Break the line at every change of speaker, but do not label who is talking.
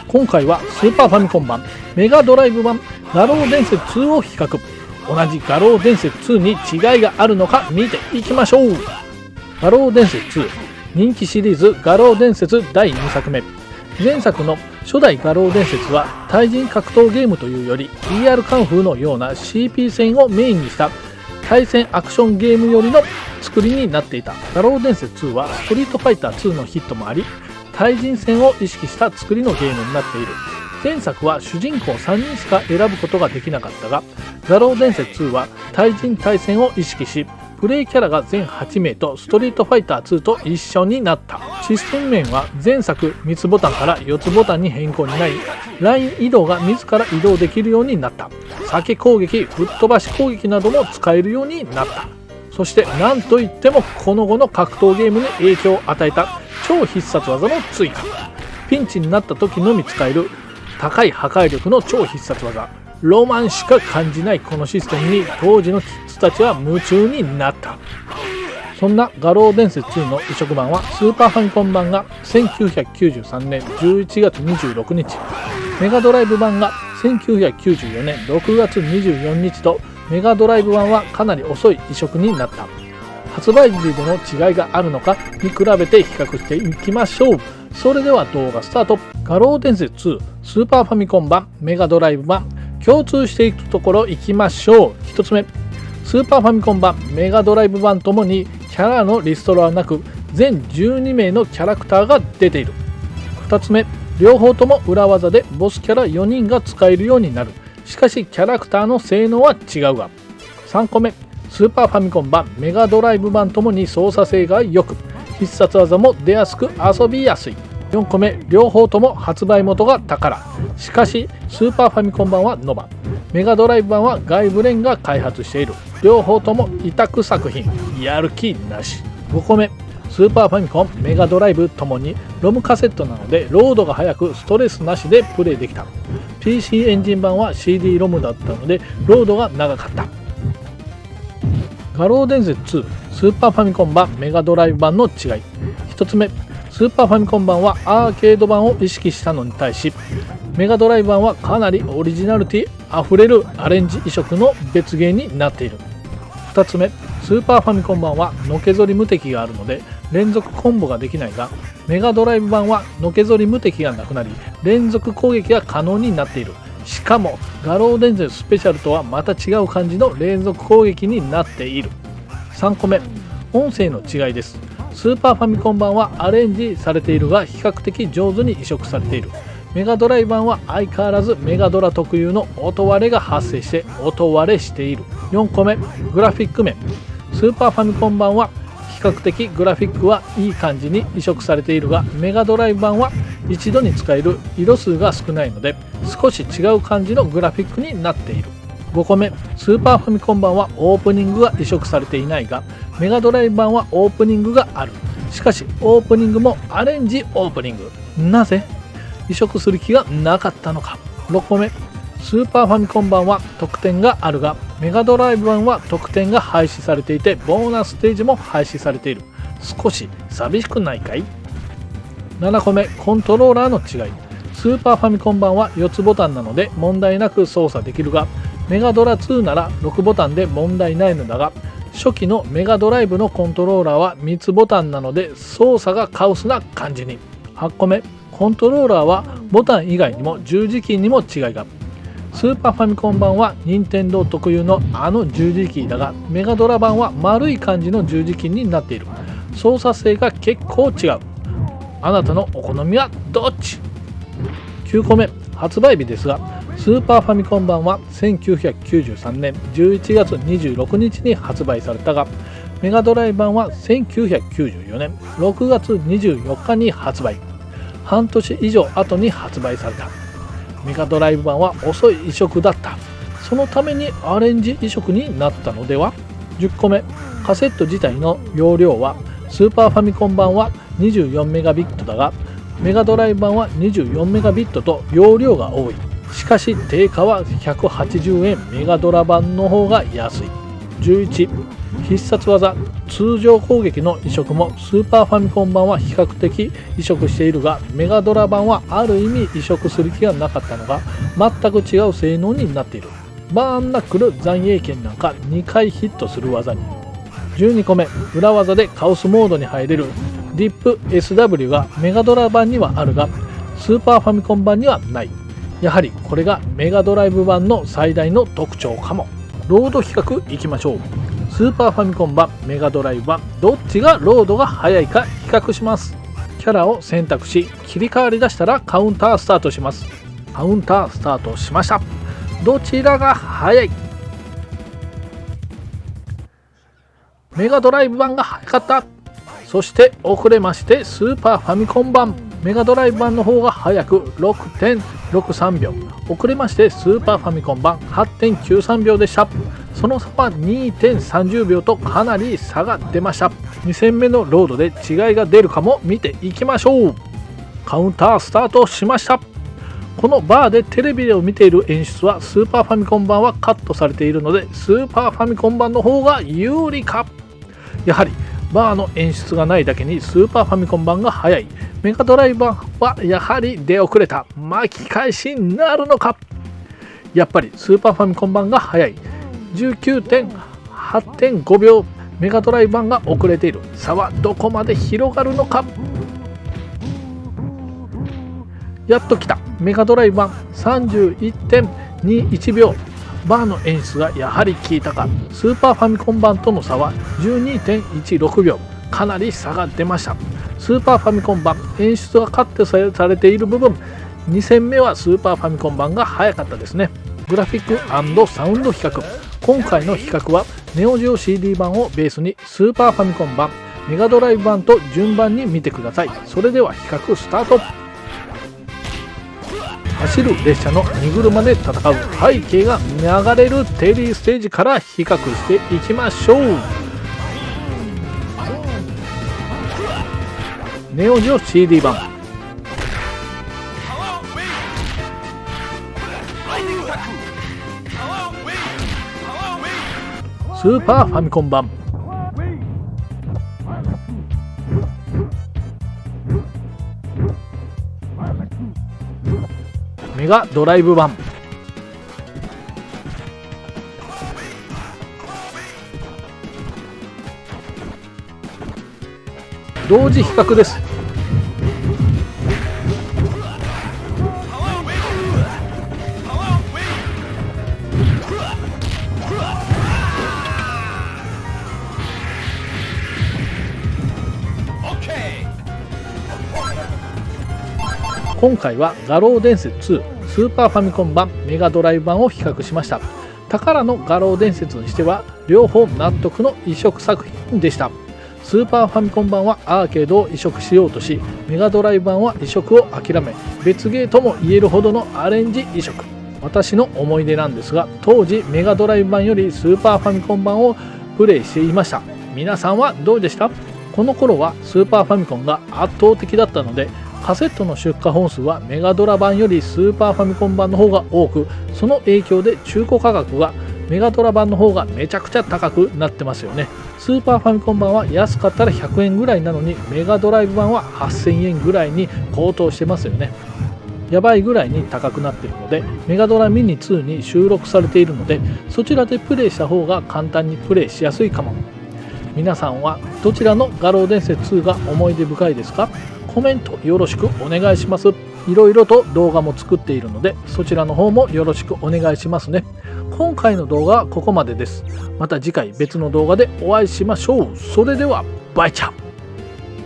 今回はスーパーファミコン版、メガドライブ版、画廊伝説2を比較。同じ画廊伝説2に違いがあるのか見ていきましょう。画廊伝説2、人気シリーズ画廊伝説第2作目。前作の初代画廊伝説は対人格闘ゲームというより ER カンフーのような CP 戦をメインにした対戦アクションゲーム寄りの作りになっていた。画廊伝説2はストリートファイター2のヒットもあり、対人戦を意識した作りのゲームになっている。前作は主人公3人しか選ぶことができなかったが、画廊伝説2は対人対戦を意識し、プレイキャラが全8名とストリートファイター2と一緒になった。システム面は前作3つボタンから4つボタンに変更になり、ライン移動が自ら移動できるようになった。避け攻撃、ぶっ飛ばし攻撃なども使えるようになった。そして何といってもこの後の格闘ゲームに影響を与えた超必殺技の追加。ピンチになった時のみ使える高い破壊力の超必殺技。ロマンしか感じないこのシステムに当時のキッズたちは夢中になった。そんな画廊伝説2の移植版はスーパーファミコン版が1993年11月26日、メガドライブ版が1994年6月24日と、メガドライブ版はかなり遅い移植になった。発売時での違いがあるのかに比べて比較していきましょう。それでは動画スタート。画廊伝説2、スーパーファミコン版、メガドライブ版、共通していくところいきましょう。1つ目、スーパーファミコン版、メガドライブ版ともにキャラのリストラはなく、全12名のキャラクターが出ている。2つ目、両方とも裏技でボスキャラ4人が使えるようになる。しかしキャラクターの性能は違うが。3個目、スーパーファミコン版、メガドライブ版ともに操作性が良く、必殺技も出やすく遊びやすい。4個目、両方とも発売元が宝。しかしスーパーファミコン版はノバ、メガドライブ版は外部連が開発している。両方とも委託作品、やる気なし。5個目、スーパーファミコン、メガドライブともにロムカセットなのでロードが速くストレスなしでプレイできた。 PC エンジン版は CD ロムだったのでロードが長かった。画廊伝説2、スーパーファミコン版、メガドライブ版の違い。1つ目、スーパーファミコン版はアーケード版を意識したのに対し、メガドライブ版はかなりオリジナリティあふれるアレンジ移植の別ゲーになっている。2つ目、スーパーファミコン版はのけぞり無敵があるので連続コンボができないが、メガドライブ版はのけぞり無敵がなくなり連続攻撃が可能になっている。しかも画廊伝説スペシャルとはまた違う感じの連続攻撃になっている。3個目、音声の違いです。スーパーファミコン版はアレンジされているが比較的上手に移植されている。メガドライブ版は相変わらずメガドラ特有の音割れが発生して音割れしている。4個目、グラフィック面。スーパーファミコン版は比較的グラフィックはいい感じに移植されているが、メガドライブ版は一度に使える色数が少ないので少し違う感じのグラフィックになっている。5個目、スーパーファミコン版はオープニングが移植されていないが、メガドライブ版はオープニングがある。しかしオープニングもアレンジオープニング。なぜ移植する気がなかったのか。6個目、スーパーファミコン版は特典があるが、メガドライブ版は特典が廃止されていてボーナスステージも廃止されている。少し寂しくないかい。7個目、コントローラーの違い。スーパーファミコン版は4つボタンなので問題なく操作できるが、メガドラ2なら6ボタンで問題ないのだが、初期のメガドライブのコントローラーは3つボタンなので操作がカオスな感じに。8個目、コントローラーはボタン以外にも十字キーにも違いが。スーパーファミコン版は任天堂特有のあの十字キーだが、メガドラ版は丸い感じの十字キーになっている。操作性が結構違う。あなたのお好みはどっち。9個目、発売日ですが、スーパーファミコン版は1993年11月26日に発売されたが、メガドライブ版は1994年6月24日に発売。半年以上後に発売された。メガドライブ版は遅い移植だった。そのためにアレンジ移植になったのでは。10個目、カセット自体の容量はスーパーファミコン版は24メガビットだが、メガドライブ版は24メガビットと容量が多い。しかし定価は180円、メガドラ版の方が安い。11、必殺技通常攻撃の移植もスーパーファミコン版は比較的移植しているが、メガドラ版はある意味移植する気がなかったのが全く違う性能になっている。バーンナックル残影剣なんか2回ヒットする技に。12個目、裏技でカオスモードに入れるディップ SW がメガドラ版にはあるがスーパーファミコン版にはない。やはりこれがメガドライブ版の最大の特徴かも。ロード比較いきましょう。スーパーファミコン版、メガドライブ版、どっちがロードが速いか比較します。キャラを選択し切り替わりだしたらカウンタースタートします。カウンタースタートしました。どちらが速い？メガドライブ版が速かった。そして遅れましてスーパーファミコン版、メガドライブ版の方が速く 6.63 秒、遅れましてスーパーファミコン版 8.93 秒でした。その差は 2.30 秒とかなり差が出ました。2戦目のロードで違いが出るかも見ていきましょう。カウンタースタートしました。このバーでテレビを見ている演出はスーパーファミコン版はカットされているのでスーパーファミコン版の方が有利か。やはりバーの演出がないだけにスーパーファミコン版が速い。メガドライブ版はやはり出遅れた。巻き返しになるのか。やっぱりスーパーファミコン版が速い。 19.8.5 秒、メガドライブ版が遅れている。差はどこまで広がるのか。やっと来た。メガドライブ版 31.21 秒。バーの演出がやはり効いたか。スーパーファミコン版との差は 12.16 秒、かなり差が出ました。スーパーファミコン版、演出がカットされている部分、2戦目はスーパーファミコン版が早かったですね。グラフィック&サウンド比較。今回の比較はネオジオ CD 版をベースにスーパーファミコン版、メガドライブ版と順番に見てください。それでは比較スタート。走る列車の荷車で戦う背景が流れるテリーステージから比較していきましょう。ネオジオ CD 版、スーパーファミコン版、メガドライブ版、同時比較です。今回は画廊伝説2スーパーファミコン版、メガドライブ版を比較しました。宝の画廊伝説にしては両方納得の移植作品でした。スーパーファミコン版はアーケードを移植しようとし、メガドライブ版は移植を諦め、別ゲーとも言えるほどのアレンジ移植。私の思い出なんですが、当時メガドライブ版よりスーパーファミコン版をプレイしていました。皆さんはどうでした？この頃はスーパーファミコンが圧倒的だったので、カセットの出荷本数はメガドラ版よりスーパーファミコン版の方が多く、その影響で中古価格がメガドラ版の方がめちゃくちゃ高くなってますよね。スーパーファミコン版は安かったら100円ぐらいなのに、メガドライブ版は8000円ぐらいに高騰してますよね。やばいぐらいに高くなっているので、メガドラミニ2に収録されているので、そちらでプレイした方が簡単にプレイしやすいかも。皆さんはどちらの画廊伝説2が思い出深いですか？コメントよろしくお願いします。いろいろと動画も作っているので、そちらの方もよろしくお願いしますね。今回の動画はここまでです。また次回別の動画でお会いしましょう。それではバイチャー。